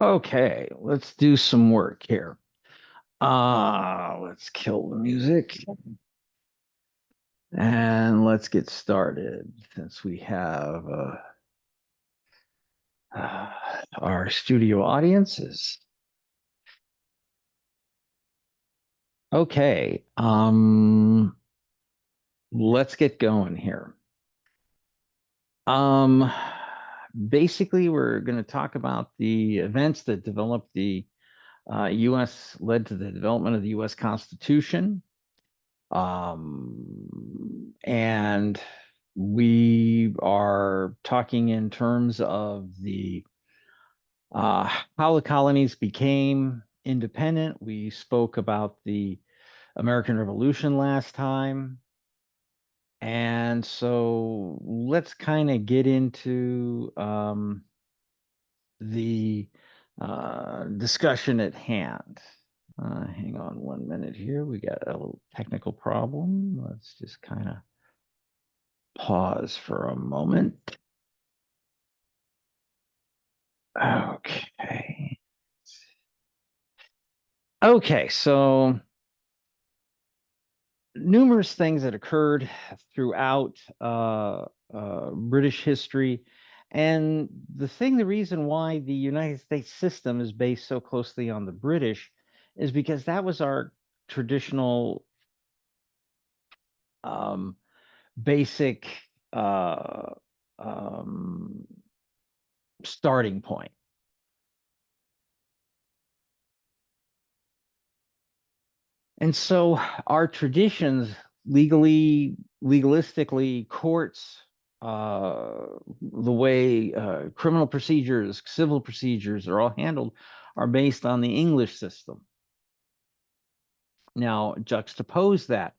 Okay, let's do some work here. Let's kill the music and let's get started since we have our studio audiences. Okay, let's get going here. Um, Basically, we're going to talk about the events that developed the U.S. led to the development of the U.S. Constitution. And we are talking in terms of the how the colonies became independent. We spoke about the American Revolution last time. And so let's kind of get into the discussion at hand. Hang on 1 minute here. We got a little technical problem. Let's just kind of pause for a moment. Okay. Okay, so numerous things that occurred throughout British history. And the reason why the United States system is based so closely on the British is because that was our traditional um, basic uh, um, starting point. And so our traditions, legalistically, courts, the way criminal procedures, civil procedures are all handled are based on the English system. Now, juxtapose that.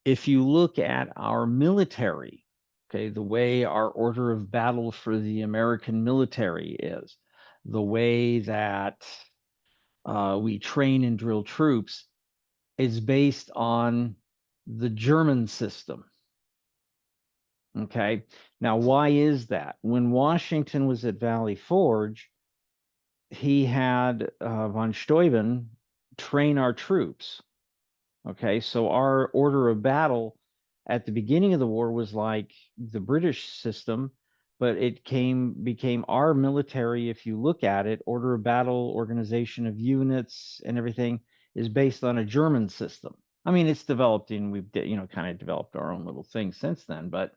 If you look at our military, okay, the way our order of battle for the American military is, the way that we train and drill troops is based on the German system. Okay. Now, why is that? When Washington was at Valley Forge, he had von Steuben train our troops. Okay. So our order of battle at the beginning of the war was like the British system, but it became our military. If you look at it, order of battle, organization of units, and everything is based on a German system. I mean, it's developed and we've kind of developed our own little thing since then, but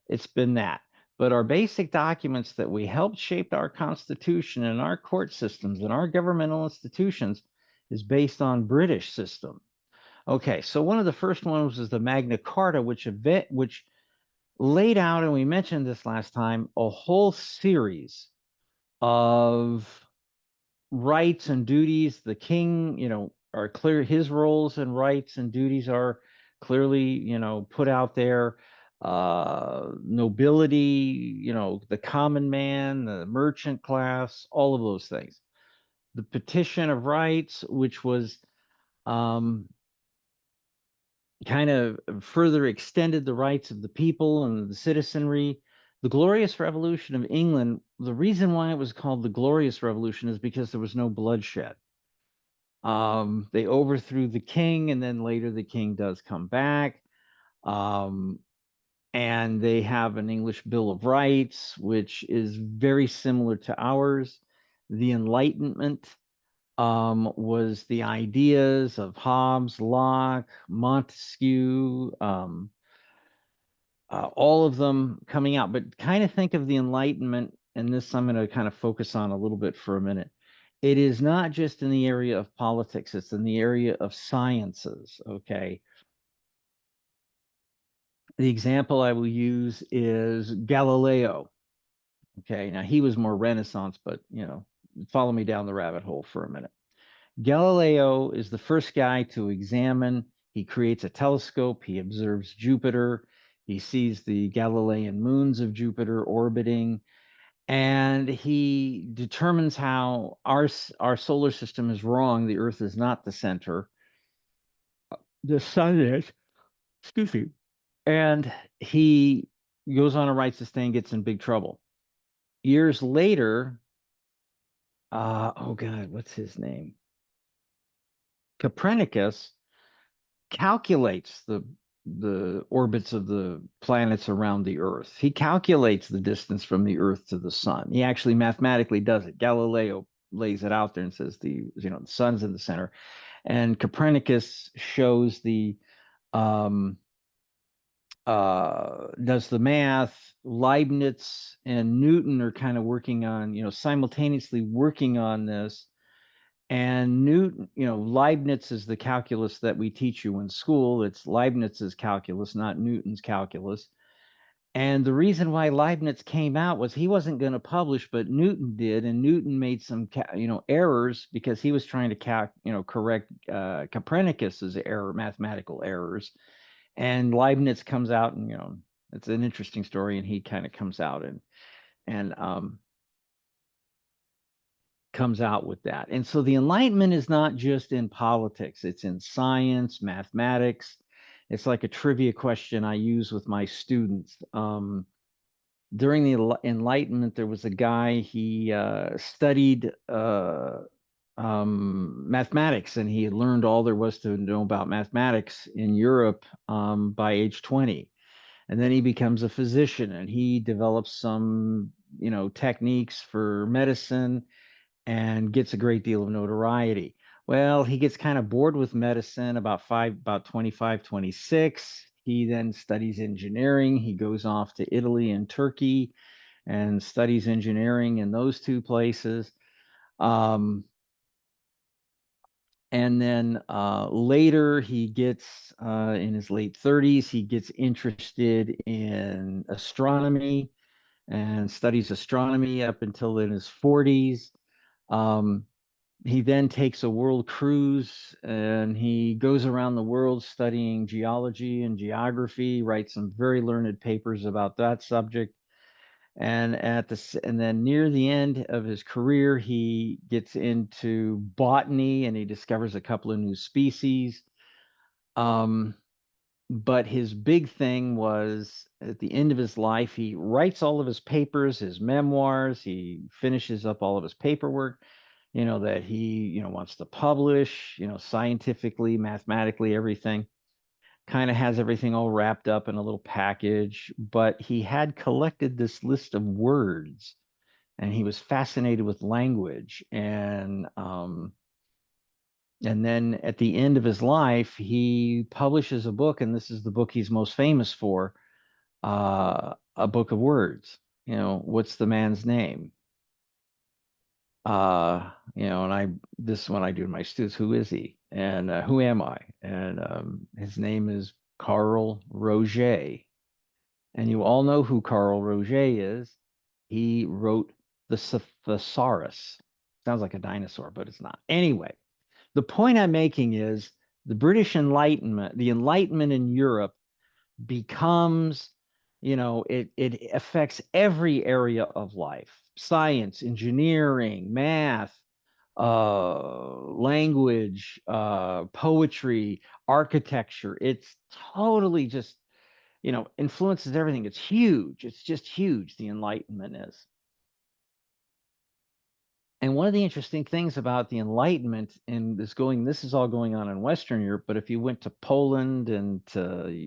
it's been that. But our basic documents that we helped shape our Constitution and our court systems and our governmental institutions is based on British system. Okay, so one of the first ones was the Magna Carta, which laid out, and we mentioned this last time, a whole series of rights and duties. The king, are clear. His roles and rights and duties are clearly, put out there. Nobility, the common man, the merchant class, all of those things. The Petition of Rights, which was um, kind of further extended the rights of the people and the citizenry. The Glorious Revolution of England, the reason why it was called the Glorious Revolution is because there was no bloodshed. They overthrew the king, and then later the king does come back. Um, and they have an English Bill of Rights, which is very similar to ours. The Enlightenment was the ideas of Hobbes, Locke, Montesquieu, all of them coming out. But kind of think of the Enlightenment, and this I'm going to kind of focus on a little bit for a minute. It is not just in the area of politics, it's in the area of sciences. Okay. The example I will use is Galileo. Okay. Now he was more Renaissance, but follow me down the rabbit hole for a minute. Galileo is the first guy to examine, he creates a telescope, he observes Jupiter, he sees the Galilean moons of Jupiter orbiting, and he determines how our solar system is wrong. The Earth is not the center. The sun is, excuse me. And he goes on and writes this thing, gets in big trouble. Years later, Oh God, what's his name? Copernicus calculates the orbits of the planets around the Earth. He calculates the distance from the Earth to the sun. He actually mathematically does it. Galileo lays it out there and says the sun's in the center, and Copernicus shows the um, does the math. Leibniz and Newton are kind of working on, simultaneously working on this. And Newton, Leibniz is the calculus that we teach you in school. It's Leibniz's calculus, not Newton's calculus. And the reason why Leibniz came out was he wasn't going to publish, but Newton did, and Newton made some, errors because he was trying to correct Copernicus's mathematical errors. And Leibniz comes out, and it's an interesting story, and he kind of comes out and comes out with that. And so the Enlightenment is not just in politics, it's in science, mathematics. It's like a trivia question I use with my students. During the Enlightenment, there was a guy, he studied mathematics, and he had learned all there was to know about mathematics in Europe by age 20. And then he becomes a physician, and he develops some, techniques for medicine and gets a great deal of notoriety. Well, he gets kind of bored with medicine about 25, 26. He then studies engineering. He goes off to Italy and Turkey and studies engineering in those two places. Um, and then later, he gets in his late 30s, he gets interested in astronomy and studies astronomy up until in his 40s. Um, he then takes a world cruise and he goes around the world studying geology and geography, writes some very learned papers about that subject. And then near the end of his career, he gets into botany and he discovers a couple of new species. Um, but his big thing was at the end of his life, he writes all of his papers, his memoirs, he finishes up all of his paperwork, that he, wants to publish, scientifically, mathematically, everything. Kind of has everything all wrapped up in a little package, but he had collected this list of words and he was fascinated with language. And then at the end of his life, he publishes a book, and this is the book he's most famous for, a book of words. What's the man's name? And this one I do to my students, who is he? And who am I? And his name is Carl Roget. And you all know who Carl Roget is. He wrote the Thesaurus. Sounds like a dinosaur, but it's not. Anyway, the point I'm making is the British Enlightenment, the Enlightenment in Europe becomes, it affects every area of life: science, engineering, math, language, poetry, architecture. It's totally just, influences everything. It's huge. It's just huge. The Enlightenment is. And one of the interesting things about the Enlightenment and this is all going on in Western Europe, but if you went to Poland and to,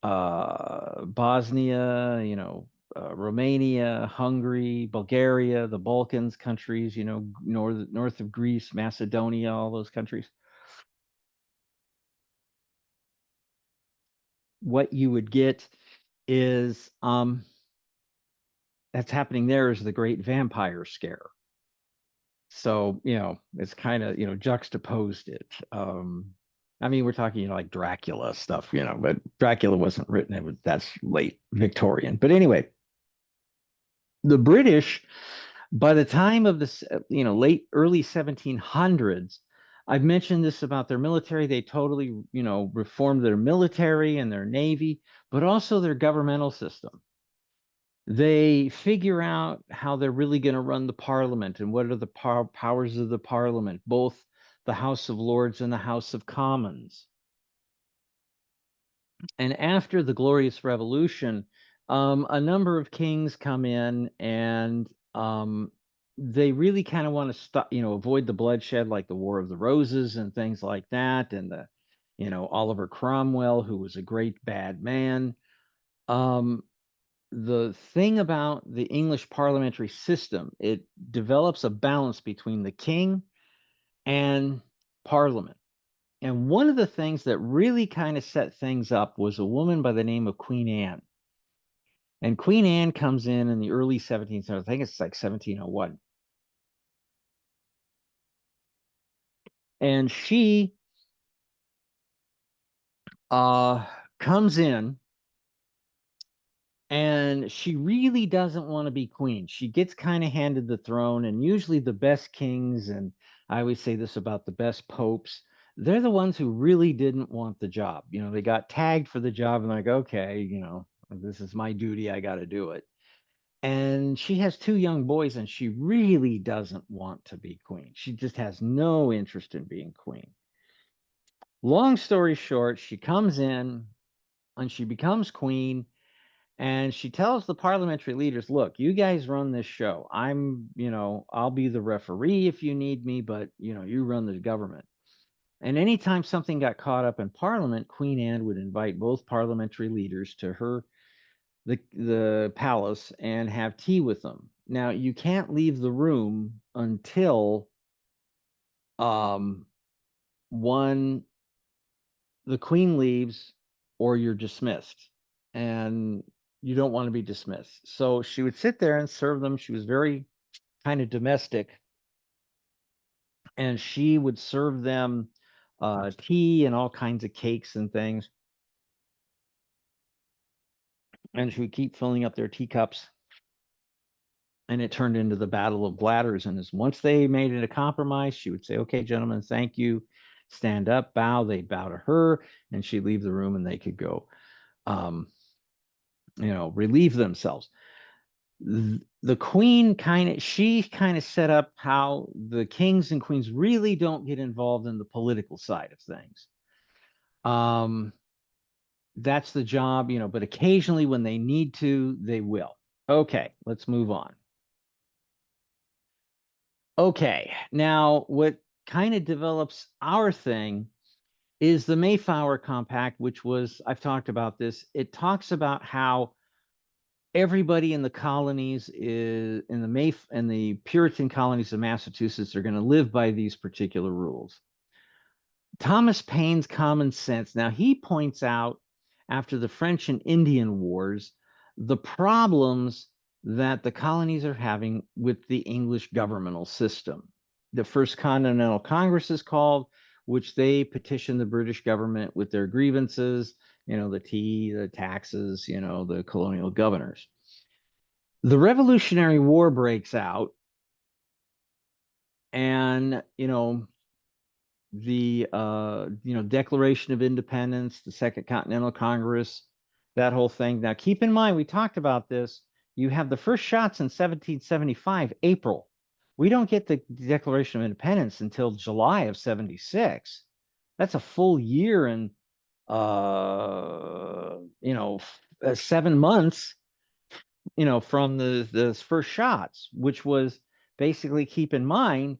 Bosnia, Romania, Hungary, Bulgaria, the Balkans countries, north of Greece, Macedonia, all those countries, what you would get is that's happening there is the great vampire scare. So, it's kind of, juxtaposed it. I mean, we're talking, like Dracula stuff, but Dracula wasn't written, that's late Victorian. But anyway, the British, by the time of this, late early 1700s, I've mentioned this about their military. They totally, reformed their military and their navy, but also their governmental system. They figure out how they're really going to run the parliament and what are the powers of the parliament, both the House of Lords and the House of Commons. And after the Glorious Revolution, a number of kings come in and they really kind of want to stop, avoid the bloodshed, like the War of the Roses and things like that, and Oliver Cromwell, who was a great bad man. Um, the thing about the English parliamentary system, it develops a balance between the king and parliament. And one of the things that really kind of set things up was a woman by the name of Queen Anne. And Queen Anne comes in the early 17th century. I think it's like 1701. And she comes in, and she really doesn't want to be queen. She gets kind of handed the throne, and usually the best kings, and I always say this about the best popes, they're the ones who really didn't want the job. They got tagged for the job and like, okay, this is my duty. I got to do it. And she has two young boys, and she really doesn't want to be queen. She just has no interest in being queen. Long story short, she comes in and she becomes queen, and she tells the parliamentary leaders, look, you guys run this show. I'll be the referee if you need me, but you run the government. And anytime something got caught up in Parliament, Queen Anne would invite both parliamentary leaders to the palace and have tea with them. Now, you can't leave the room until one the queen leaves or you're dismissed. And you don't want to be dismissed. So she would sit there and serve them. She was very kind of domestic, and she would serve them tea and all kinds of cakes and things. And she would keep filling up their teacups. And it turned into the Battle of Bladders. And once they made it a compromise, she would say, okay, gentlemen, thank you. Stand up, bow. They'd bow to her, and she'd leave the room and they could go, relieve themselves. The queen she kind of set up how the kings and queens really don't get involved in the political side of things. That's the job, but occasionally when they need to, they will. Okay, let's move on. Okay, now what kind of develops our thing is the Mayflower Compact, which was, I've talked about this. It talks about how everybody in the colonies is in the Puritan colonies of Massachusetts are going to live by these particular rules. Thomas Paine's Common Sense. Now, he points out after the French and Indian Wars the problems that the colonies are having with the English governmental system. The First Continental Congress is called, which they petition the British government with their grievances, the tea, the taxes, the colonial governors. The Revolutionary War breaks out, and the Declaration of Independence, the Second Continental Congress, that whole thing. Now, keep in mind, we talked about this. You have the first shots in 1775, April. We don't get the Declaration of Independence until July of 76. That's a full year and 7 months, from the first shots, which was basically, keep in mind,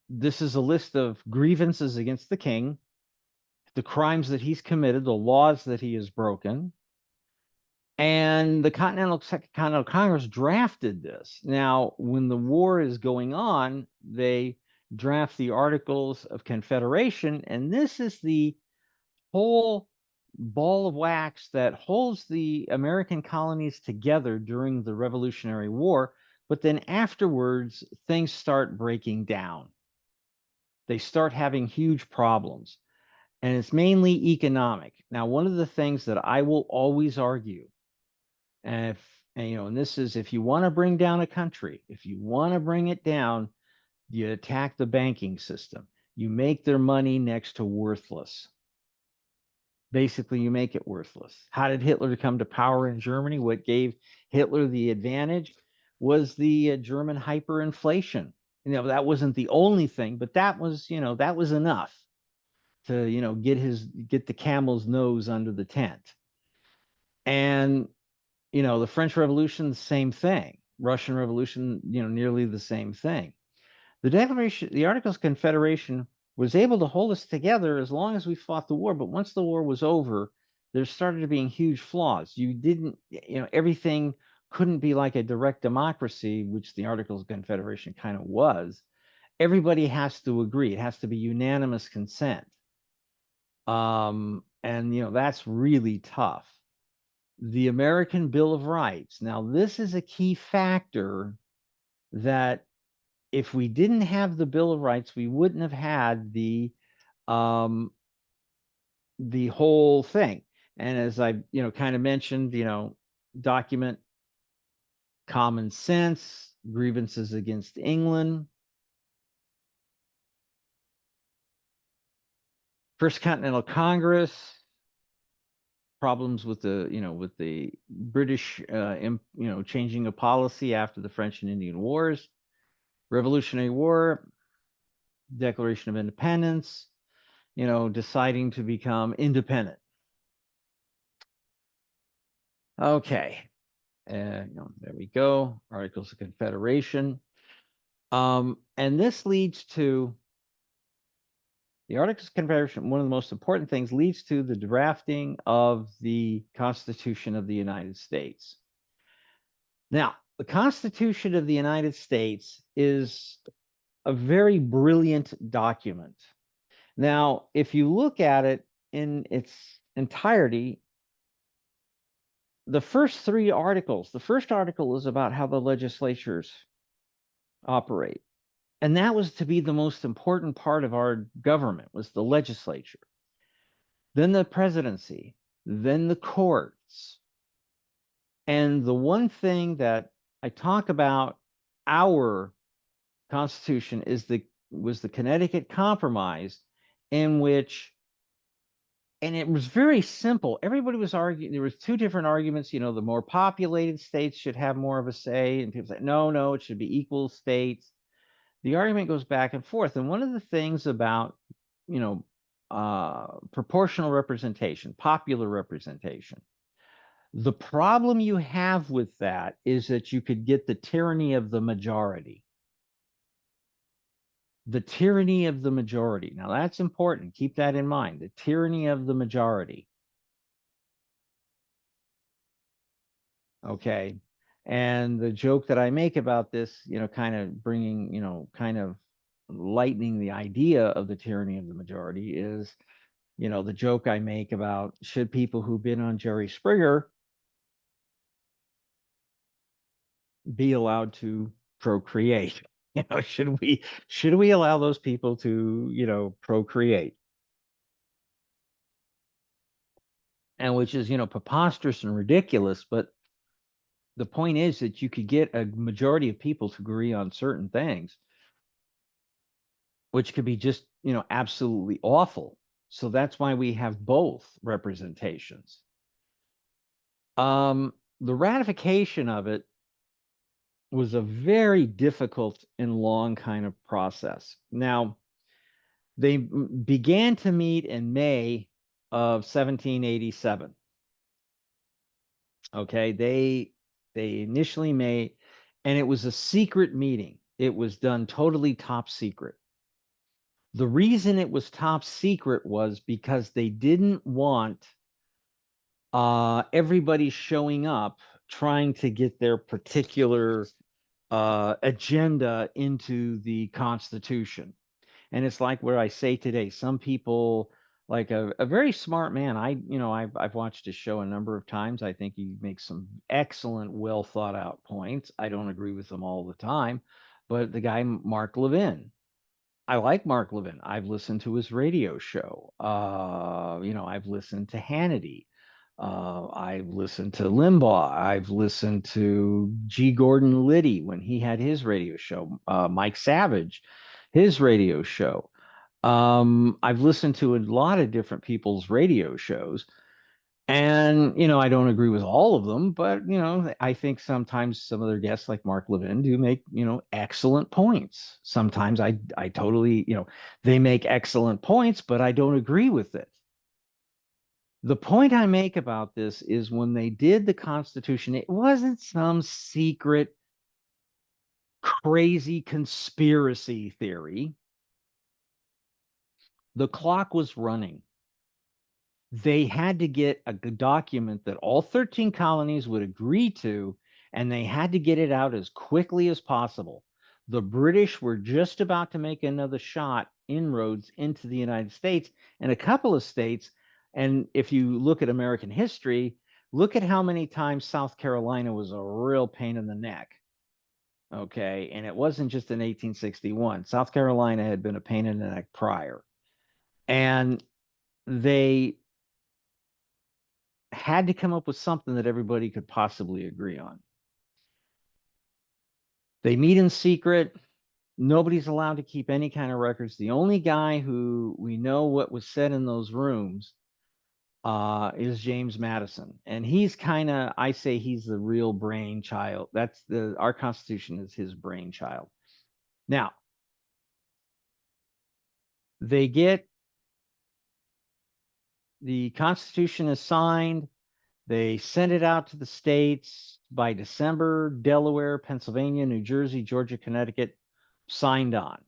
this is a list of grievances against the king, the crimes that he's committed, the laws that he has broken. And the Second Continental Congress drafted this. Now, when the war is going on, they draft the Articles of Confederation, and this is the whole ball of wax that holds the American colonies together during the Revolutionary War. But then afterwards, things start breaking down. They start having huge problems, and it's mainly economic. Now, one of the things that I will always argue, and this is, if you want to bring down a country, if you want to bring it down, you attack the banking system. You make their money next to worthless. Basically, you make it worthless. How did Hitler come to power in Germany? What gave Hitler the advantage was the German hyperinflation. That wasn't the only thing, but that was enough to get the camel's nose under the tent. And the French Revolution, the same thing. Russian Revolution, nearly the same thing. The Articles of Confederation was able to hold us together as long as we fought the war. But once the war was over, there started being huge flaws. You didn't, everything couldn't be like a direct democracy, which the Articles of Confederation kind of was. Everybody has to agree. It has to be unanimous consent. And that's really tough. The American Bill of Rights. Now, this is a key factor that if we didn't have the Bill of Rights, we wouldn't have had the whole thing. And as I, kind of mentioned, document common sense, grievances against England, First Continental Congress, problems with the British, changing of policy after the French and Indian Wars, Revolutionary War, Declaration of Independence, deciding to become independent. Okay. There we go. Articles of Confederation. And this leads to the Articles of Confederation. One of the most important things leads to the drafting of the Constitution of the United States. Now, the Constitution of the United States is a very brilliant document. Now, if you look at it in its entirety, the first three articles, the first article is about how the legislatures operate. And that was to be the most important part of our government, was the legislature. Then the presidency, then the courts. And the one thing that I talk about our Constitution was the Connecticut Compromise, in which, and it was very simple. Everybody was arguing. There was two different arguments. The more populated states should have more of a say, and people say, no, it should be equal states. The argument goes back and forth. And one of the things about, proportional representation, popular representation, the problem you have with that is that you could get the tyranny of the majority. The tyranny of the majority. Now, that's important. Keep that in mind. The tyranny of the majority. Okay. And the joke that I make about this, kind of bringing, kind of lightening the idea of the tyranny of the majority is, the joke I make about, should people who've been on Jerry Springer be allowed to procreate? Should we allow those people to, procreate? And which is, preposterous and ridiculous, but the point is that you could get a majority of people to agree on certain things, which could be just, absolutely awful. So that's why we have both representations. The ratification of it was a very difficult and long kind of process. Now, they began to meet in May of 1787. Okay, they initially made, and it was a secret meeting. It was done totally top secret. The reason it was top secret was because they didn't want everybody showing up trying to get their particular agenda into the Constitution. And it's like what I say today. Some people, like a very smart man, I've watched his show a number of times. I think he makes some excellent, well thought out points. I don't agree with them all the time, but the guy, Mark Levin, I like Mark Levin. I've listened to his radio show. I've listened to Hannity. I've listened to Limbaugh. I've listened to G. Gordon Liddy when he had his radio show. Mike Savage, his radio show. I've listened to a lot of different people's radio shows. And, I don't agree with all of them, but, I think sometimes some of their guests, like Mark Levin, do make, excellent points. Sometimes I totally, they make excellent points, but I don't agree with it. The point I make about this is when they did the Constitution, it wasn't some secret crazy conspiracy theory, the clock was running. They had to get a document that all 13 colonies would agree to, and they had to get it out as quickly as possible. The British were just about to make another shot, inroads into the United States and a couple of states. And if you look at American history, look at how many times South Carolina was a real pain in the neck. Okay. And it wasn't just in 1861. South Carolina had been a pain in the neck prior. And they had to come up with something that everybody could possibly agree on. They meet in secret. Nobody's allowed to keep any kind of records. The only guy who we know what was said in those rooms is James Madison. And he's kind of, I say he's the real brainchild. Our Constitution is his brainchild. Now, they get the Constitution is signed. They send it out to the states by December. Delaware, Pennsylvania, New Jersey, Georgia, Connecticut signed on.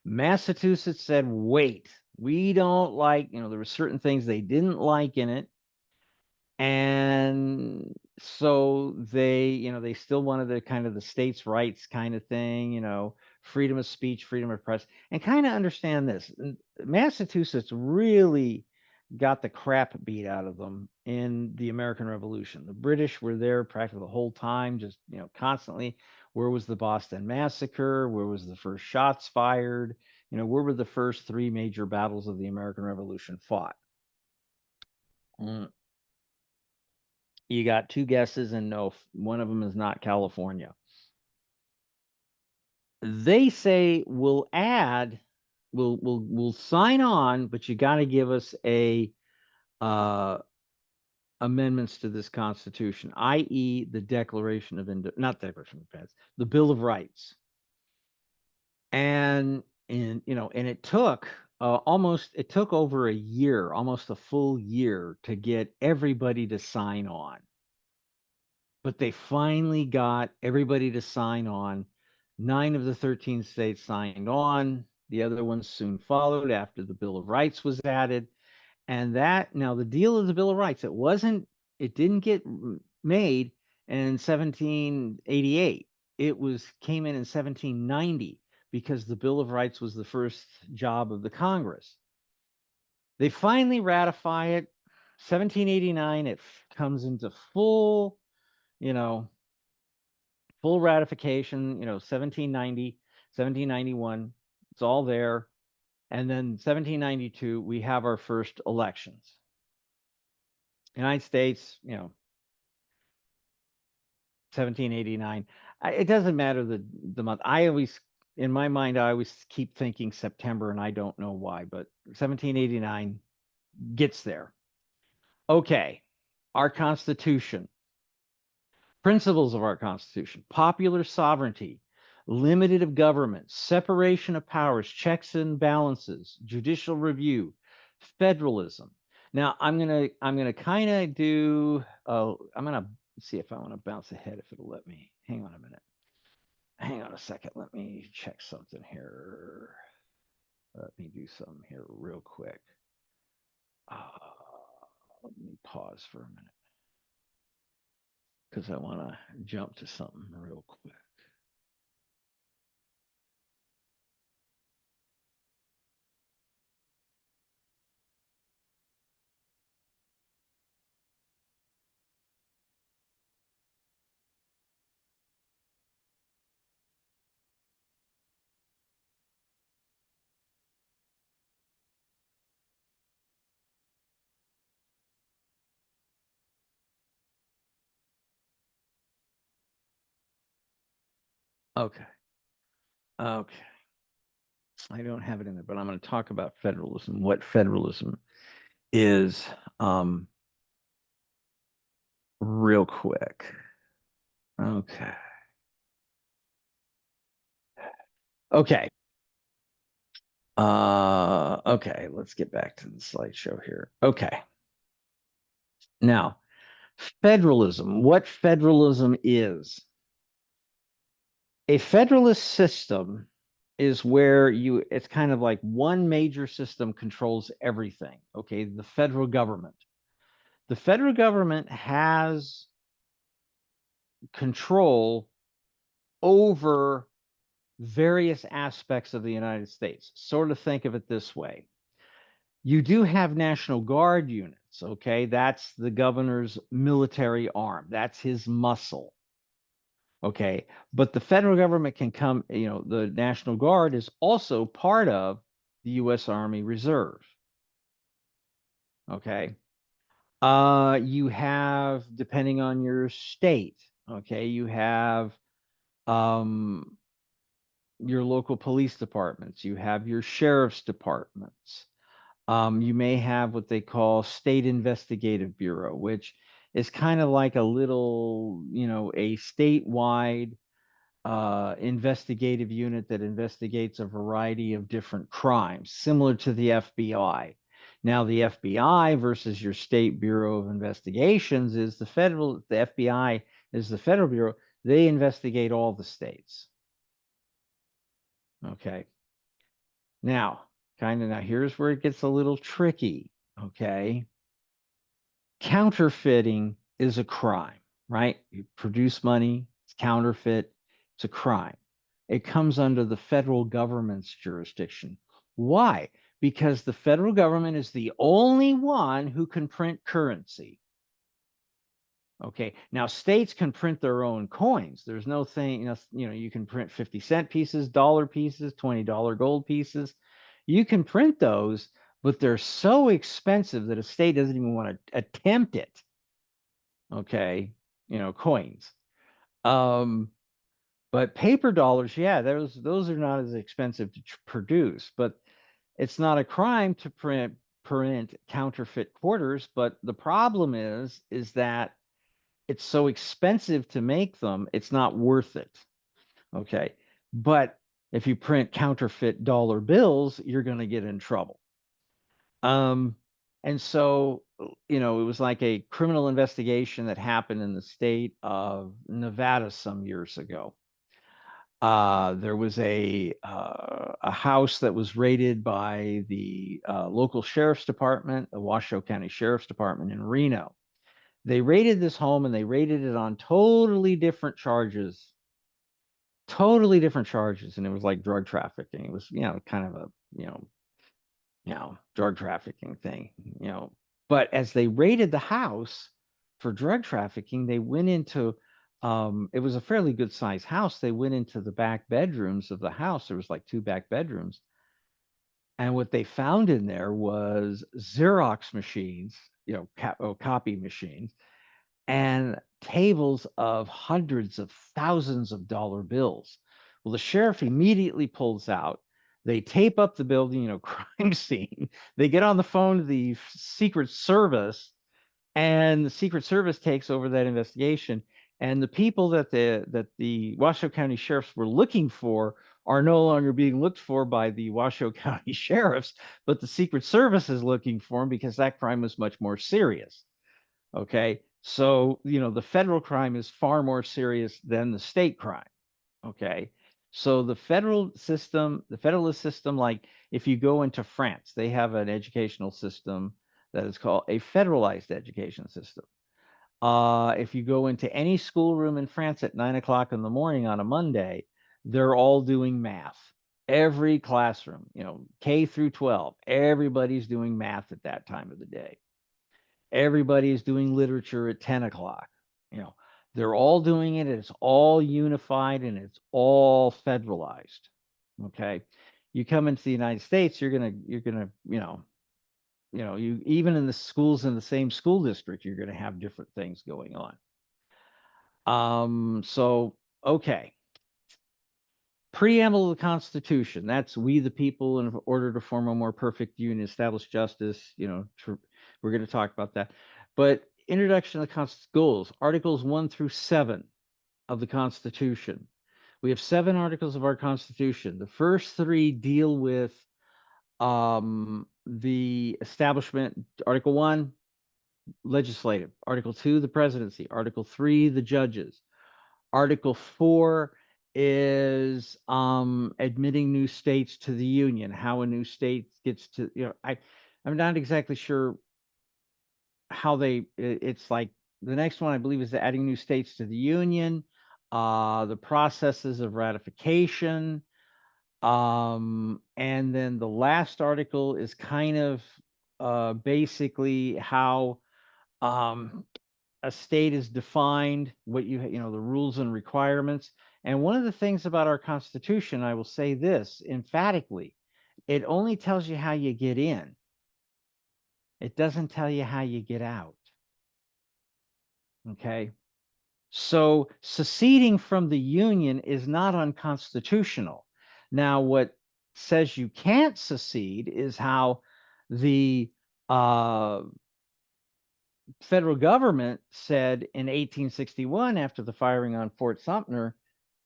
Massachusetts said, wait, we don't like, there were certain things they didn't like in it. And so they still wanted the kind of the states' rights kind of thing, freedom of speech, freedom of press, and kind of understand this. Massachusetts really got the crap beat out of them in the American Revolution. The British were there practically the whole time, just, constantly. Where was the Boston Massacre? Where was the first shots fired? Where were the first three major battles of the American Revolution fought? You got two guesses, and no, one of them is not California. They say we'll sign on, but you got to give us a amendments to this Constitution, i.e., the Declaration of not Declaration of Independence, the Bill of Rights. And it took it took over a year, almost a full year, to get everybody to sign on. But they finally got everybody to sign on. 9 of the 13 states signed on. The other ones soon followed after the Bill of Rights was added. And now the deal of the Bill of Rights, it didn't get made in 1788. It came in 1790 because the Bill of Rights was the first job of the Congress. They finally ratify it. 1789, it comes into full ratification, 1790, 1791, it's all there. And then 1792, we have our first elections. United States, 1789. It doesn't matter the month. In my mind, I always keep thinking September, and I don't know why, but 1789 gets there. Okay, our Constitution. Principles of our Constitution: popular sovereignty, limited of government, separation of powers, checks and balances, judicial review, federalism. Now I'm gonna kind of do. I'm gonna see if I want to bounce ahead, if it'll let me. Hang on a minute. Hang on a second. Let me check something here. Let me do something here real quick. Let me pause for a minute because I want to jump to something real quick. Okay. Okay. I don't have it in there, but I'm going to talk about federalism, what federalism is, real quick. Okay. Okay. Okay, let's get back to the slideshow here. Okay. Now, federalism, what federalism is. A federalist system is where it's kind of like one major system controls everything. Okay, the federal government. The federal government has control over various aspects of the United States. Sort of think of it this way. You do have National Guard units, okay? That's the governor's military arm. That's his muscle. Okay. But the federal government can come, the National Guard is also part of the US Army Reserve. Okay. You have, depending on your state, okay, you have um your local police departments, you have your sheriff's departments. You may have what they call State Investigative Bureau, which is kind of like a little, a statewide investigative unit that investigates a variety of different crimes, similar to the FBI. Now, the FBI versus your State Bureau of Investigations is the FBI is the federal bureau. They investigate all the states. Okay. Now, here's where it gets a little tricky. Okay. Counterfeiting is a crime, right? You produce money, it's counterfeit, it's a crime. It comes under the federal government's jurisdiction. Why? Because the federal government is the only one who can print currency. Okay, now states can print their own coins. There's no thing, you can print 50-cent pieces, dollar pieces, $20 gold pieces. You can print those, but they're so expensive that a state doesn't even want to attempt it. Okay, coins. But paper dollars, yeah, those are not as expensive to produce, but it's not a crime to print counterfeit quarters. But the problem is that it's so expensive to make them, it's not worth it. Okay. But if you print counterfeit dollar bills, you're going to get in trouble. And so, it was like a criminal investigation that happened in the state of Nevada some years ago. There was a house that was raided by the local sheriff's department, the Washoe County Sheriff's Department in Reno. They raided this home and they raided it on totally different charges. Totally different charges. And it was like drug trafficking. It was, kind of a, drug trafficking thing, But as they raided the house for drug trafficking, they went into it was a fairly good sized house. They went into the back bedrooms of the house. There was like 2 back bedrooms. And what they found in there was Xerox machines, copy machines, and tables of hundreds of thousands of dollar bills. Well, the sheriff immediately pulls out. They tape up the building, crime scene. They get on the phone to the Secret Service, and the Secret Service takes over that investigation. And the people that the Washoe County sheriffs were looking for are no longer being looked for by the Washoe County sheriffs, but the Secret Service is looking for them because that crime was much more serious. Okay. So, the federal crime is far more serious than the state crime. Okay. So the federalist system, like if you go into France, they have an educational system that is called a federalized education system. If you go into any schoolroom in France at 9 o'clock in the morning on a Monday, they're all doing math. Every classroom, K through 12, everybody's doing math at that time of the day. Everybody is doing literature at 10 o'clock. They're all doing it. It's all unified and it's all federalized. Okay. You come into the United States, you're gonna, you even in the schools in the same school district, you're gonna have different things going on. So okay. Preamble of the Constitution. That's we the people in order to form a more perfect union, establish justice. We're going to talk about that. But introduction of the goals, Articles 1 through 7 of the Constitution. We have 7 articles of our Constitution. The first 3 deal with the establishment. Article 1, legislative. Article 2, the presidency. Article 3, the judges. Article 4 is admitting new states to the union, how a new state gets to, I'm not exactly sure how it's like the next one I believe is adding new states to the union, the processes of ratification, and then the last article is kind of basically how a state is defined, what the rules and requirements. And one of the things about our Constitution, I will say this emphatically, it only tells you how you get in. It doesn't tell you how you get out. Okay. So seceding from the Union is not unconstitutional. Now, what says you can't secede is how the federal government said in 1861, after the firing on Fort Sumter,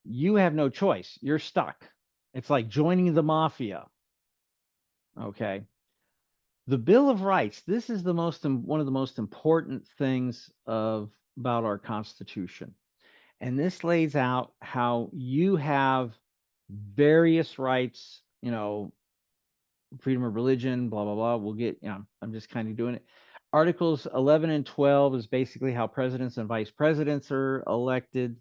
you have no choice. You're stuck. It's like joining the mafia. Okay. The Bill of Rights, this is one of the most important things about our Constitution. And this lays out how you have various rights, freedom of religion, blah, blah, blah. We'll get, I'm just kind of doing it. Articles 11 and 12 is basically how presidents and vice presidents are elected.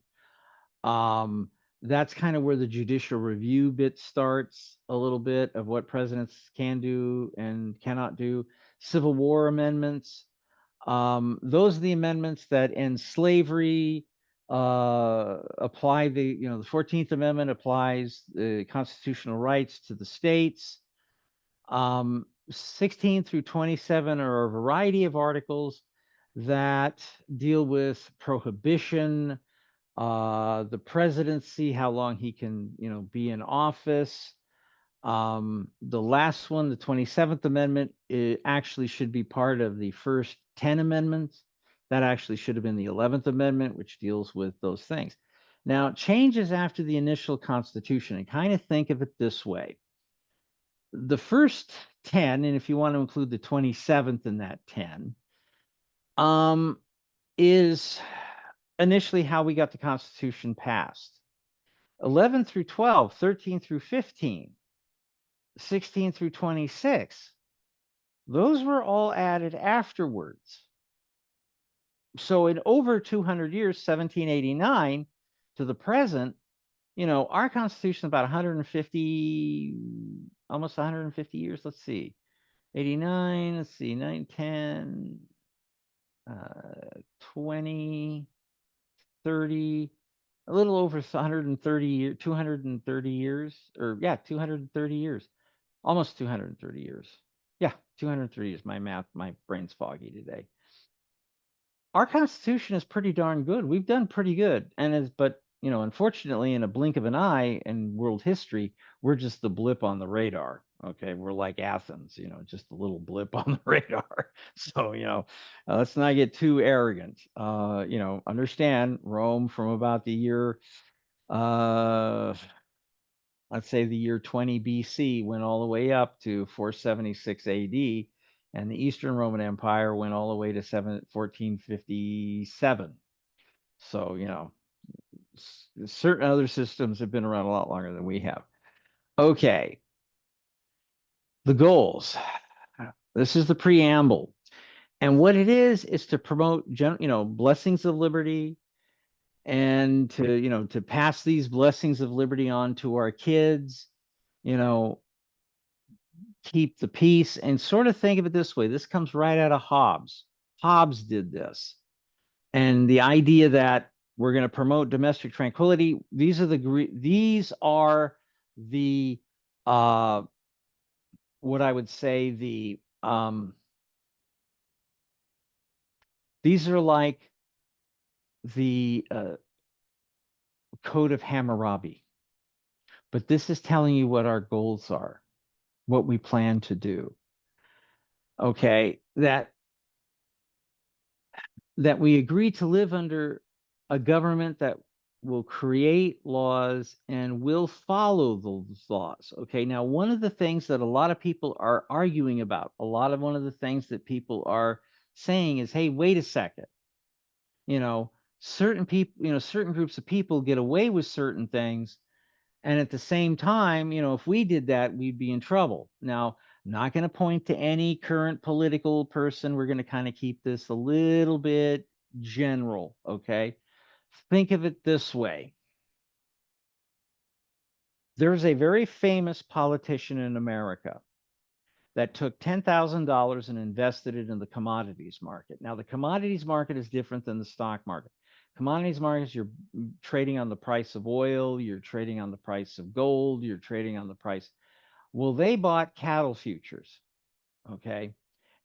That's kind of where the judicial review bit starts a little bit of what presidents can do and cannot do. Civil War amendments. Those are the amendments that end slavery, apply the 14th Amendment applies the constitutional rights to the states. 16 through 27 are a variety of articles that deal with prohibition, the presidency, how long he can, be in office. The last one, the 27th Amendment, it actually should be part of the first 10 amendments. That actually should have been the 11th Amendment, which deals with those things. Now, changes after the initial Constitution, and kind of think of it this way. The first 10, and if you want to include the 27th in that 10, is initially how we got the Constitution passed. 11 through 12, 13 through 15, 16 through 26, those were all added afterwards. So in over 200 years, 1789 to the present, our Constitution is about 150, almost 150 years. Let's see, 89, let's see, 9, 10, 20, 30, a little over 130 years, 230 years, or yeah, 230 years, almost 230 years. Yeah, 203 years. My brain's foggy today. Our Constitution is pretty darn good. We've done pretty good. But unfortunately, in a blink of an eye in world history, we're just the blip on the radar. Okay. We're like Athens, just a little blip on the radar. So, let's not get too arrogant. Understand Rome from about the year, let's say the year 20 BC went all the way up to 476 AD, and the Eastern Roman Empire went all the way to 1457. So, certain other systems have been around a lot longer than we have. Okay. The goals. This is the preamble. And what it is to promote, blessings of liberty, and to pass these blessings of liberty on to our kids, keep the peace, and sort of think of it this way. This comes right out of Hobbes. Hobbes did this. And the idea that we're going to promote domestic tranquility, these are the what I would say these are like the Code of Hammurabi. But this is telling you what our goals are, what we plan to do. Okay, that we agree to live under a government that will create laws and will follow those laws. Okay, now one of the things that a lot of people are arguing about, one of the things that people are saying is, hey, wait a second, certain people, certain groups of people get away with certain things. And at the same time, if we did that, we'd be in trouble. Now, I'm not going to point to any current political person. We're going to kind of keep this a little bit general, okay? Think of it this way. There's a very famous politician in America that took $10,000 and invested it in the commodities market. Now, the commodities market is different than the stock market. Commodities markets, you're trading on the price of oil, you're trading on the price of gold, you're trading on the price. Well, they bought cattle futures, okay?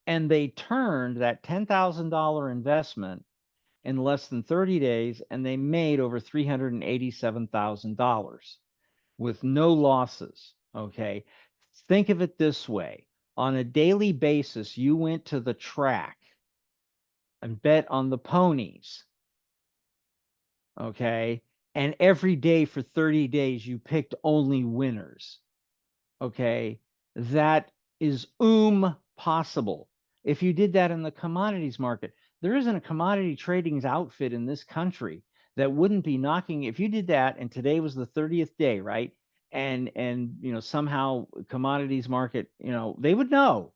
And they turned that $10,000 investment in less than 30 days, and they made over $387,000 with no losses, okay? Think of it this way. On a daily basis, you went to the track and bet on the ponies, okay? And every day for 30 days, you picked only winners, okay? That is possible. If you did that in the commodities market, there isn't a commodity trading outfit in this country that wouldn't be knocking. If you did that, and today was the 30th day, right? And somehow commodities market, they would know.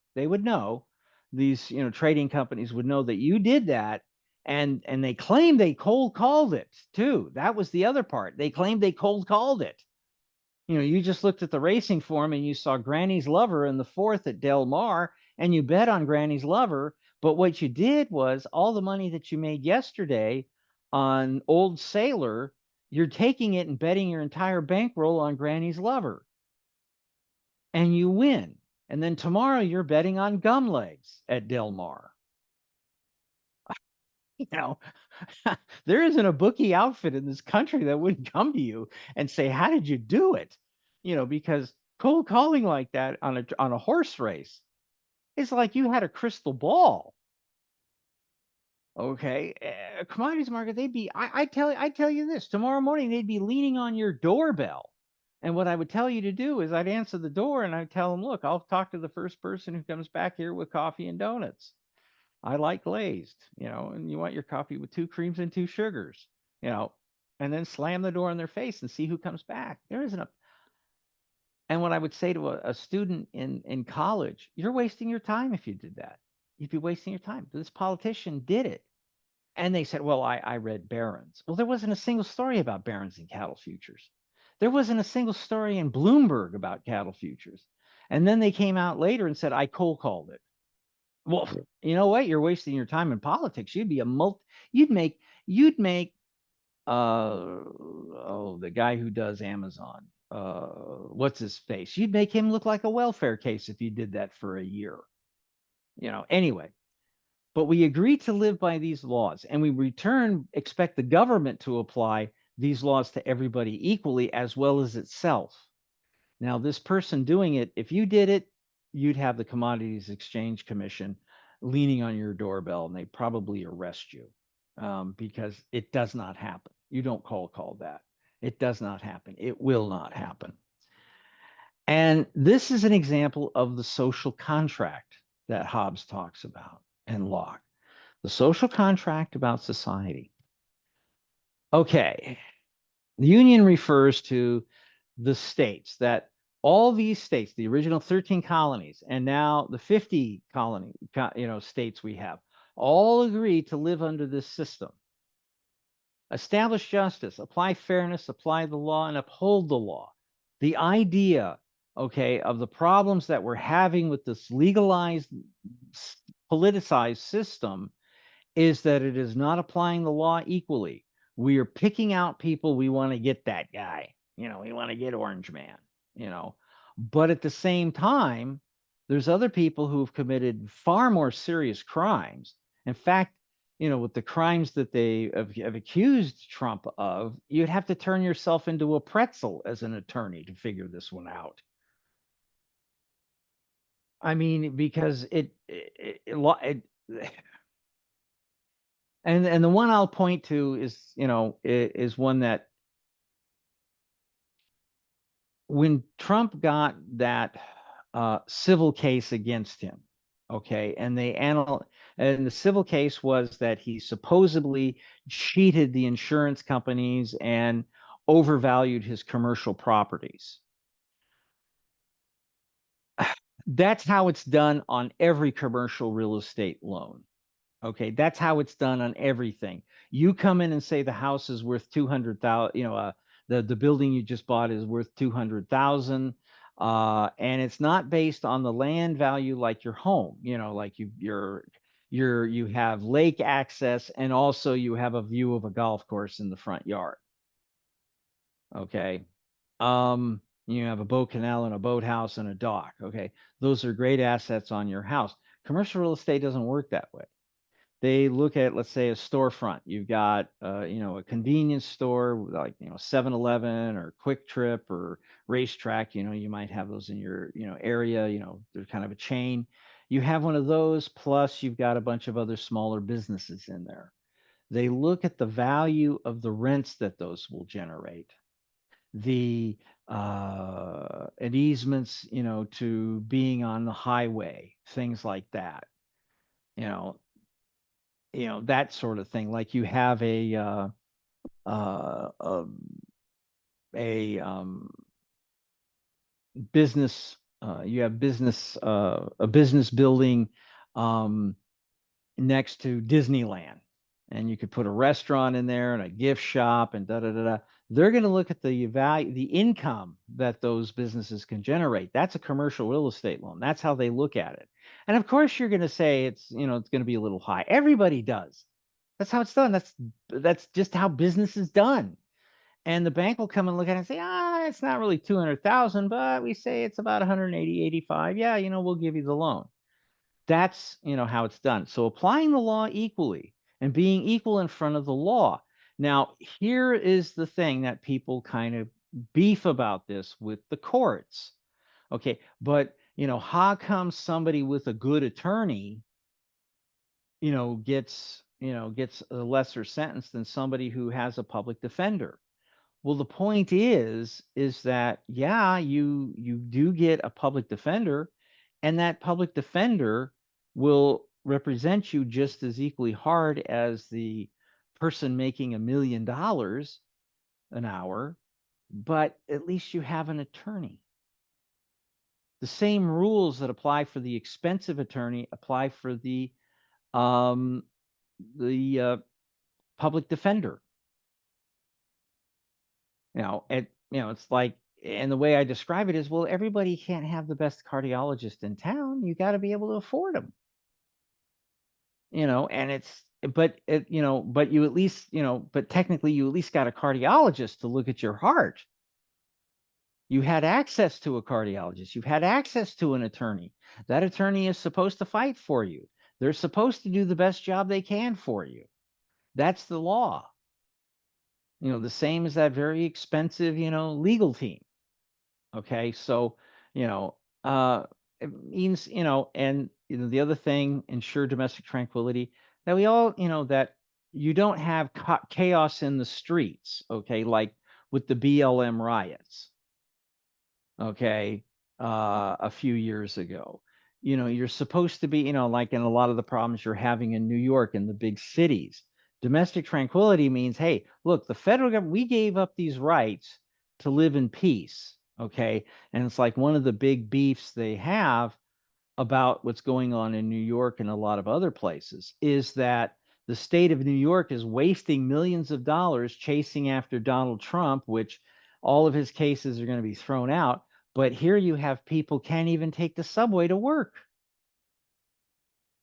These trading companies would know that you did that, and they claim they cold called it too. That was the other part. They claimed they cold called it. You just looked at the racing form and you saw Granny's Lover in the fourth at Del Mar, and you bet on Granny's Lover. But what you did was all the money that you made yesterday on Old Sailor, you're taking it and betting your entire bankroll on Granny's Lover, and you win. And then tomorrow you're betting on Gum Legs at Del Mar. You know, there isn't a bookie outfit in this country that wouldn't come to you and say, "How did you do it?" Because cold calling like that on a horse race, it's like you had a crystal ball. Okay, commodities market, they'd be. I tell you this, tomorrow morning they'd be leaning on your doorbell, and what I would tell you to do is I'd answer the door and I'd tell them, "Look, I'll talk to the first person who comes back here with coffee and donuts. I like glazed, and you want your coffee with 2 creams and 2 sugars, you know, and then slam the door in their face and see who comes back." There isn't a. And what I would say to a student in college, you're wasting your time if you did that. You'd be wasting your time. This politician did it. And they said, well, I read Barron's. Well, there wasn't a single story about Barron's and cattle futures. There wasn't a single story in Bloomberg about cattle futures. And then they came out later and said, I cold called it. Well, you know what? You're wasting your time in politics. You'd be you'd make the guy who does Amazon, what's his face? You'd make him look like a welfare case if you did that for a year. Anyway, but we agree to live by these laws, and we expect the government to apply these laws to everybody equally as well as itself. Now, this person doing it, if you did it, you'd have the Commodities Exchange Commission leaning on your doorbell, and they'd probably arrest you, because it does not happen. You don't call that. It does not happen. It will not happen. And this is an example of the social contract that Hobbes talks about and Locke. The social contract about society. Okay. The Union refers to the states, that all these states, the original 13 colonies, and now the 50 states we have, all agree to live under this system. Establish justice, apply fairness, apply the law, and uphold the law. The idea, okay, of the problems that we're having with this legalized, politicized system is that it is not applying the law equally. We are picking out people. We want to get that guy, we want to get Orange Man, but at the same time, there's other people who have committed far more serious crimes. In fact, with the crimes that they have accused Trump of, you'd have to turn yourself into a pretzel as an attorney to figure this one out. I mean, because and the one I'll point to is one that when Trump got that civil case against him, okay, and And the civil case was that he supposedly cheated the insurance companies and overvalued his commercial properties. That's how it's done on every commercial real estate loan. Okay, that's how it's done on everything. You come in and say the house is worth 200,000, the building you just bought is worth 200,000, and it's not based on the land value like your home, like you have lake access and also you have a view of a golf course in the front yard. Okay. You have a boat canal and a boathouse and a dock. Okay. Those are great assets on your house. Commercial real estate doesn't work that way. They look at, let's say, a storefront. You've got, a convenience store like, 7-Eleven or Quick Trip or Racetrack. You might have those in your, area. They're kind of a chain. You have one of those, plus you've got a bunch of other smaller businesses in there. They look at the value of the rents that those will generate, the and easements, to being on the highway, things like that. You know, that sort of thing. Like you have uh, um, a business, you have a business building um, next to Disneyland, and you could put a restaurant in there and a gift shop and da da da da. They're going to look at the value, the income that those businesses can generate. That's a commercial real estate loan. That's how they look at it. And of course, you're going to say it's going to be a little high. Everybody does. That's how it's done. That's just how business is done. And the bank will come and look at it and say, it's not really 200,000, but we say it's about 180, 85. Yeah, we'll give you the loan. That's, how it's done. So applying the law equally and being equal in front of the law. Now, here is the thing that people kind of beef about this with the courts. Okay, but how come somebody with a good attorney, gets a lesser sentence than somebody who has a public defender? Well, the point is that yeah, you do get a public defender, and that public defender will represent you just as equally hard as the person making $1 million an hour, but at least you have an attorney. The same rules that apply for the expensive attorney apply for um, the public defender. It's like, and the way I describe it is, well, everybody can't have the best cardiologist in town. You got to be able to afford them, and but you at least, but technically you at least got a cardiologist to look at your heart. You had access to a cardiologist. You've had access to an attorney. That attorney is supposed to fight for you. They're supposed to do the best job they can for you. That's the law. The same as that very expensive, legal team. Okay, so you know, it means and the other thing, ensure domestic tranquility. That we all, that you don't have chaos in the streets. Okay, like with the BLM riots. Okay, a few years ago. You're supposed to be, like in a lot of the problems you're having in New York in the big cities. Domestic tranquility means, hey, look, the federal government, we gave up these rights to live in peace. Okay. And it's like one of the big beefs they have about what's going on in New York and a lot of other places is that the state of New York is wasting millions of dollars chasing after Donald Trump, which all of his cases are going to be thrown out. But here you have people can't even take the subway to work.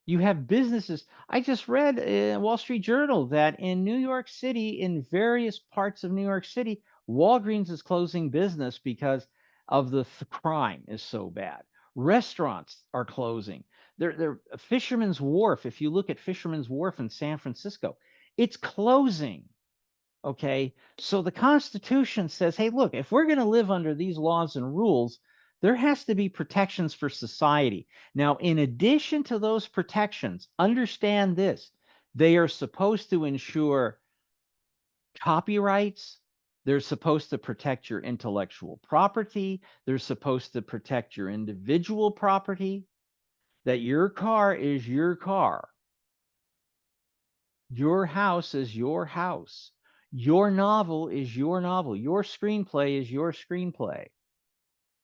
You have businesses. I just read in Wall Street Journal that in New York City, in various parts of New York City, Walgreens is closing business because of the crime is so bad. Restaurants are closing. They're Fisherman's Wharf. If you look at Fisherman's Wharf in San Francisco, it's closing. Okay. So the Constitution says, hey, look, if we're going to live under these laws and rules, there has to be protections for society. Now, in addition to those protections, understand this, they are supposed to ensure copyrights. They're supposed to protect your intellectual property. They're supposed to protect your individual property, that your car is your car. Your house is your house. Your novel is your novel. Your screenplay is your screenplay.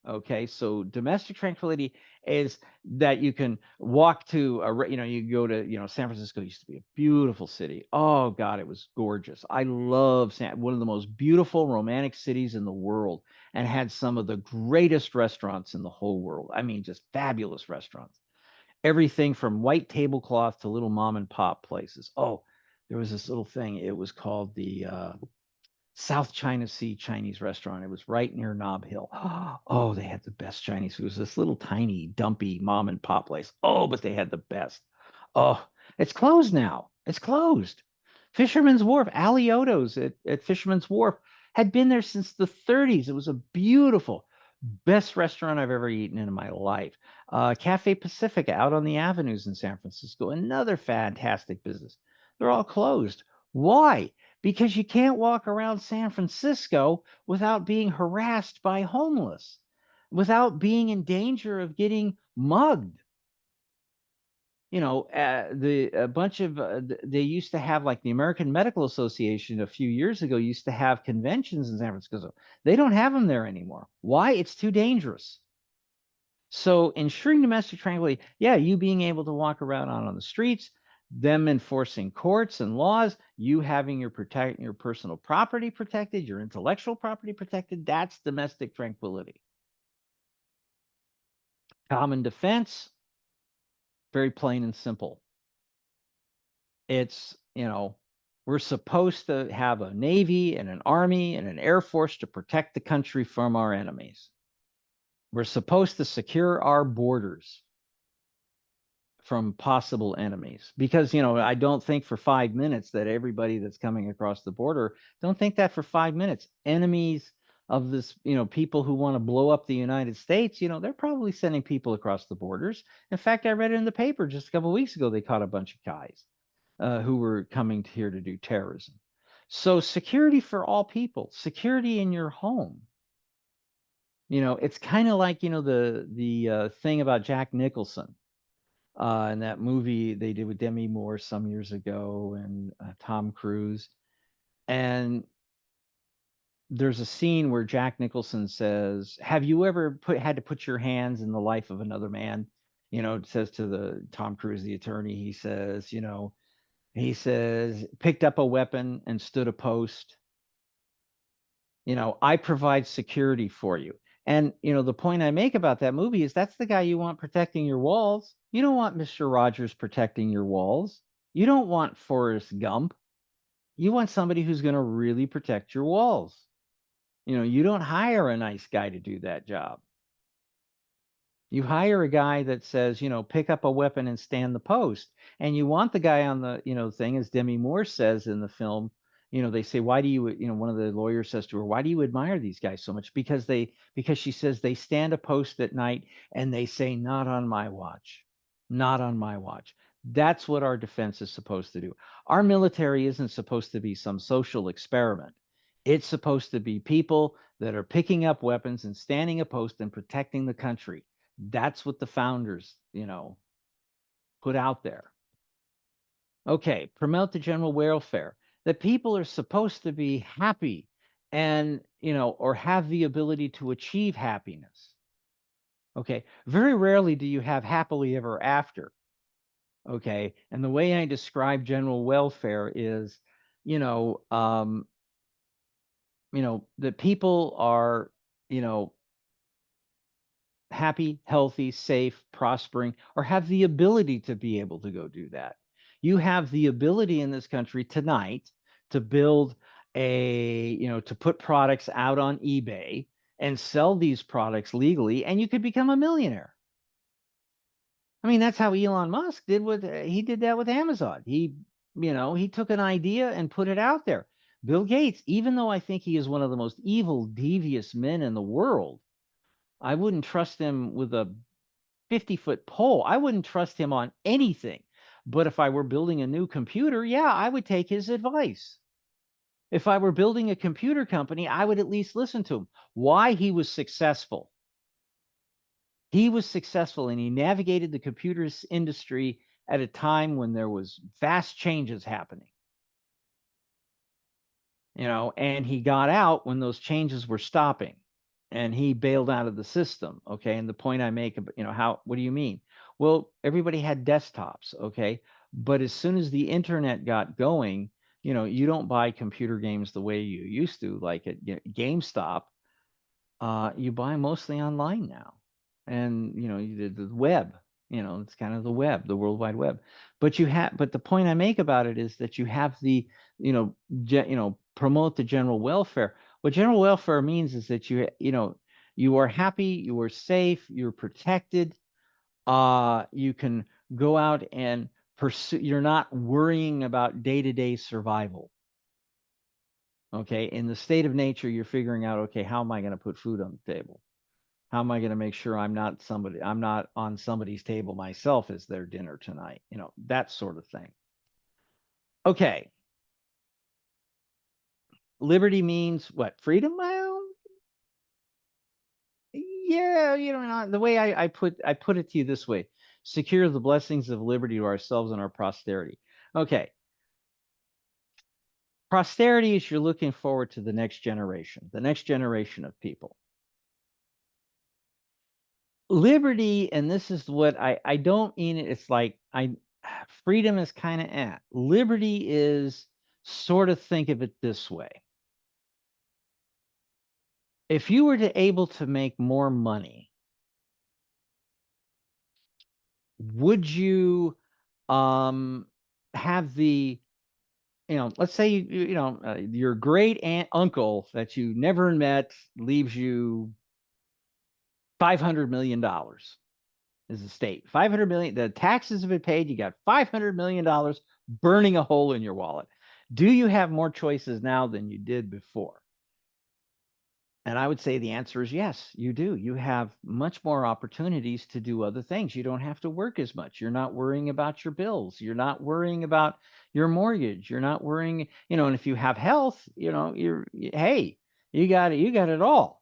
Okay, so domestic tranquility is that you can walk to you go to, San Francisco used to be a beautiful city. Oh God, it was gorgeous. I love one of the most beautiful romantic cities in the world, and had some of the greatest restaurants in the whole world. I mean, just fabulous restaurants. Everything from white tablecloth to little mom and pop places. Oh, there was this little thing. It was called the South China Sea Chinese restaurant. It was right near Nob Hill. Oh, they had the best Chinese food. It was this little tiny, dumpy mom and pop place. Oh, but they had the best. Oh, it's closed now. It's closed. Fisherman's Wharf, Alioto's at Fisherman's Wharf had been there since the 30s. It was a beautiful, best restaurant I've ever eaten in my life. Cafe Pacifica out on the avenues in San Francisco, another fantastic business. They're all closed. Why? Because you can't walk around San Francisco without being harassed by homeless, without being in danger of getting mugged. The a bunch of they used to have, like, the American Medical Association a few years ago used to have conventions in San Francisco. They don't have them there anymore. Why? It's too dangerous. So ensuring domestic tranquility, yeah, you being able to walk around out on the streets, them enforcing courts and laws, you having your personal property protected, your intellectual property protected, that's domestic tranquility. Common defense, very plain and simple. It's, we're supposed to have a navy and an army and an air force to protect the country from our enemies. We're supposed to secure our borders from possible enemies, because I don't think for 5 minutes that everybody that's coming across the border, don't think that for 5 minutes enemies of this, people who want to blow up the United States, they're probably sending people across the borders. In fact, I read it in the paper just a couple of weeks ago. They caught a bunch of guys who were coming here to do terrorism. So security for all people, security in your home. It's kind of like, the thing about Jack Nicholson in that movie they did with Demi Moore some years ago, and Tom Cruise. And there's a scene where Jack Nicholson says, "Have you ever had to put your hands in the life of another man?" It says to the Tom Cruise, the attorney, he says, "Picked up a weapon and stood a post. I provide security for you." And the point I make about that movie is that's the guy you want protecting your walls. You don't want Mr. Rogers protecting your walls. You don't want Forrest Gump. You want somebody who's going to really protect your walls. You don't hire a nice guy to do that job. You hire a guy that says, pick up a weapon and stand the post. And you want the guy on the, thing, as Demi Moore says in the film, they say, why do you, one of the lawyers says to her, why do you admire these guys so much? Because she says they stand a post at night and they say, not on my watch, not on my watch. That's what our defense is supposed to do. Our military isn't supposed to be some social experiment. It's supposed to be people that are picking up weapons and standing a post and protecting the country. That's what the founders, put out there. Okay, promote the general welfare. That people are supposed to be happy and, or have the ability to achieve happiness. Okay, very rarely do you have happily ever after. Okay, and the way I describe general welfare is, you know, um, that people are, you know, happy, healthy, safe, prospering, or have the ability to be able to go do that. You have the ability in this country tonight to build to put products out on eBay and sell these products legally, and you could become a millionaire. I mean, that's how Elon Musk did he did that with Amazon. He took an idea and put it out there. Bill Gates, even though I think he is one of the most evil, devious men in the world, I wouldn't trust him with a 50-foot pole. I wouldn't trust him on anything. But if I were building a new computer, yeah, I would take his advice. If I were building a computer company, I would at least listen to him. Why? He was successful. He was successful, and he navigated the computers industry at a time when there was vast changes happening. and he got out when those changes were stopping, and he bailed out of the system. Okay. And the point I make, what do you mean? Well, everybody had desktops. Okay. But as soon as the internet got going, you don't buy computer games the way you used to, like at GameStop. You buy mostly online now, and the web. It's kind of the web, the World Wide Web. But the point I make about it is that you have the, promote the general welfare. What general welfare means is that you are happy, you are safe, you're protected. You can go out and pursue. You're not worrying about day-to-day survival. Okay, in the state of nature, you're figuring out, okay, how am I going to put food on the table? How am I going to make sure I'm not on somebody's table myself as their dinner tonight? That sort of thing. Okay. Liberty means what? Freedom? Well, yeah, the way I put it to you this way: secure the blessings of liberty to ourselves and our posterity. Okay. Posterity is you're looking forward to the next generation of people. Liberty, and this is what I don't mean it, it's like freedom is kind of liberty is, sort of, think of it this way. If you were to able to make more money, would you have the, let's say your great uncle that you never met leaves you $500 million is the state. 500 million, the taxes have been paid, you got $500 million burning a hole in your wallet. Do you have more choices now than you did before? And I would say the answer is yes, you do. You have much more opportunities to do other things. You don't have to work as much. You're not worrying about your bills. You're not worrying about your mortgage. You're not worrying, and if you have health, hey, you got it all.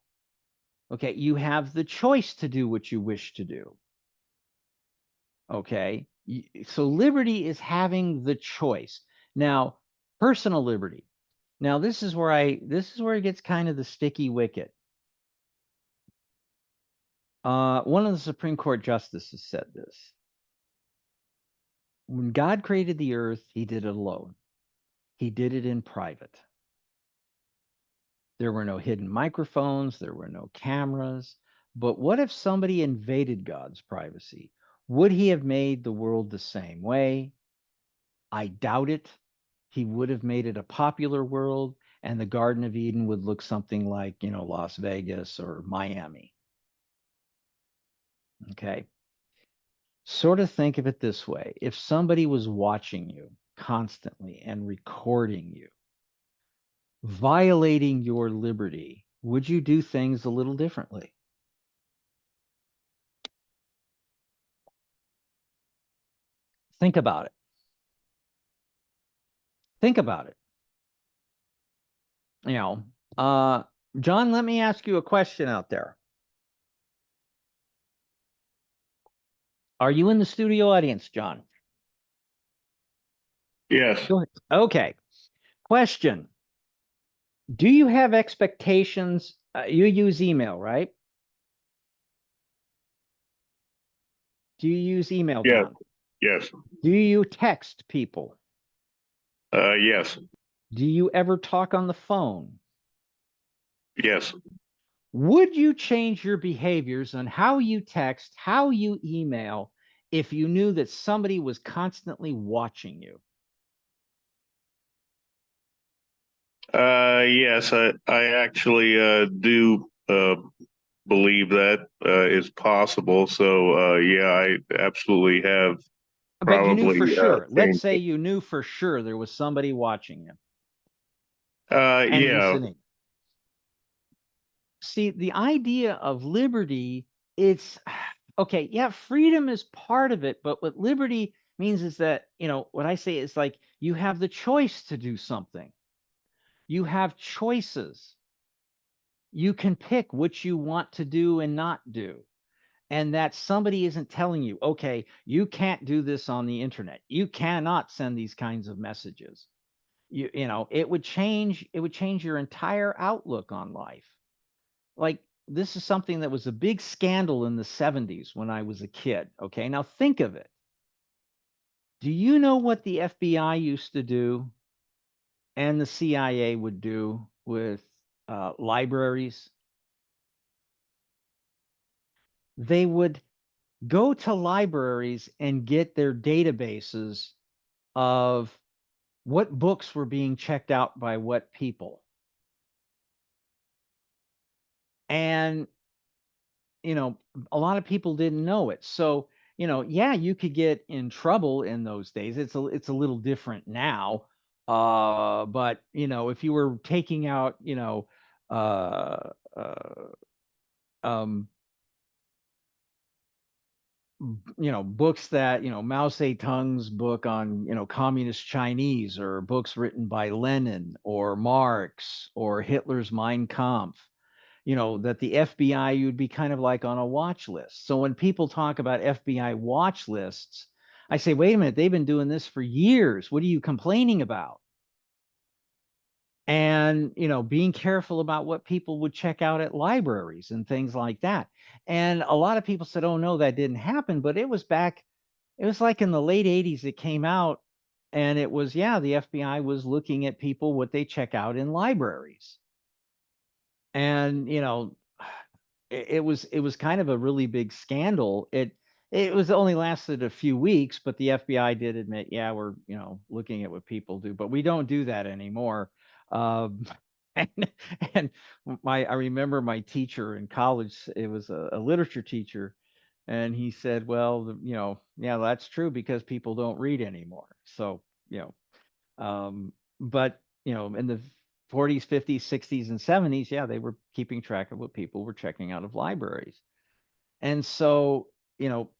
Okay, you have the choice to do what you wish to do. Okay, so liberty is having the choice. Now, personal liberty. Now, this is where it gets kind of the sticky wicket. One of the Supreme Court justices said this: when God created the earth, he did it alone. He did it in private. There were no hidden microphones, there were no cameras. But what if somebody invaded God's privacy? Would he have made the world the same way? I doubt it. He would have made it a popular world, and the Garden of Eden would look something like, Las Vegas or Miami. Okay. Sort of think of it this way: if somebody was watching you constantly and recording you, violating your liberty, would you do things a little differently? Think about it. Think about it. John, let me ask you a question out there. Are you in the studio audience, John? Yes. Go ahead. Okay. Question. Do you have expectations? You use email, right? Do you use email, Yes. John? Yes. Do you text people? Yes. Do you ever talk on the phone? Yes. Would you change your behaviors on how you text, how you email, if you knew that somebody was constantly watching you? Yes. I actually do believe that is possible. So yeah, I absolutely have But you knew for probably sure. Let's changed say it. you knew for sure there was somebody watching you and Yeah. listening. See, the idea of liberty, it's okay. Yeah, freedom is part of it. But what liberty means is that, what I say is like you have the choice to do something. You have choices. You can pick what you want to do and not do. And that somebody isn't telling you, okay, you can't do this on the internet. You cannot send these kinds of messages. you know, it would change your entire outlook on life. Like, this is something that was a big scandal in the 70s when I was a kid. Okay. Now think of it. Do you know what the FBI used to do and the CIA would do with libraries? They would go to libraries and get their databases of what books were being checked out by what people. And, you know, a lot of people didn't know it. So, you know, yeah, you could get in trouble in those days. It's a little different now. But you know, if you were taking out, uh, uh, um, books that, Mao Zedong's book on, communist Chinese, or books written by Lenin or Marx or Hitler's Mein Kampf, that the FBI, you'd be kind of like on a watch list. So when people talk about FBI watch lists, I say, wait a minute, they've been doing this for years. What are you complaining about? And, being careful about what people would check out at libraries and things like that. And a lot of people said, oh, no, that didn't happen. But it was like in the late 80s, it came out, and it was, yeah, the FBI was looking at people, what they check out in libraries. And, it was kind of a really big scandal. It was only lasted a few weeks, but the FBI did admit, yeah, we're, looking at what people do, but we don't do that anymore. Um, and and I remember my teacher in college, it was a literature teacher, and he said, well, yeah, that's true, because people don't read anymore. So, but in the 40s, 50s, 60s, and 70s, yeah, they were keeping track of what people were checking out of libraries. And so,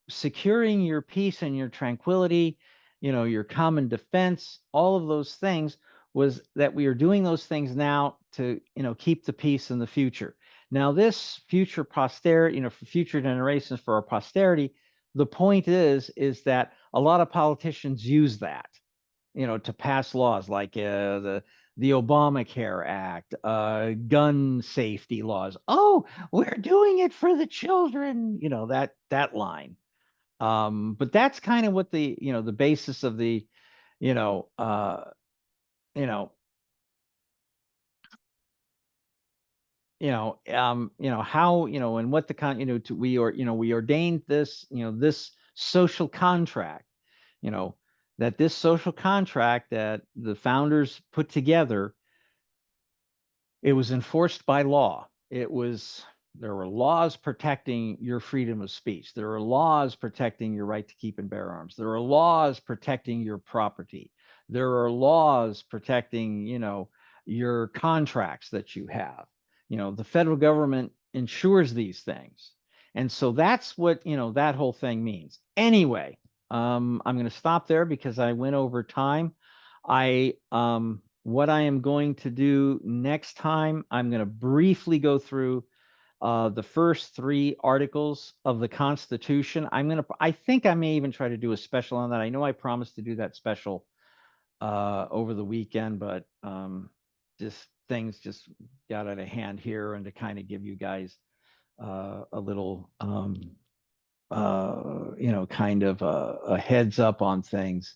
securing your peace and your tranquility, your common defense, all of those things, was that we are doing those things now to, keep the peace in the future. Now, this future posterity, for future generations, for our posterity, the point is that a lot of politicians use that, to pass laws like the Obamacare Act, gun safety laws. Oh, we're doing it for the children, that line. But that's kind of what the basis of the, you know, uh, you know, how, and what the we ordained this, this social contract, you know, that this social contract that the founders put together, it was enforced by law. There were laws protecting your freedom of speech. There are laws protecting your right to keep and bear arms. There are laws protecting your property. There are laws protecting, your contracts that you have. The federal government ensures these things. And so that's what, that whole thing means. Anyway, I'm going to stop there because I went over time. What I am going to do next time, I'm going to briefly go through the first three articles of the Constitution. I think I may even try to do a special on that. I know I promised to do that special over the weekend, but just things just got out of hand here, and to kind of give you guys a little, kind of a heads up on things.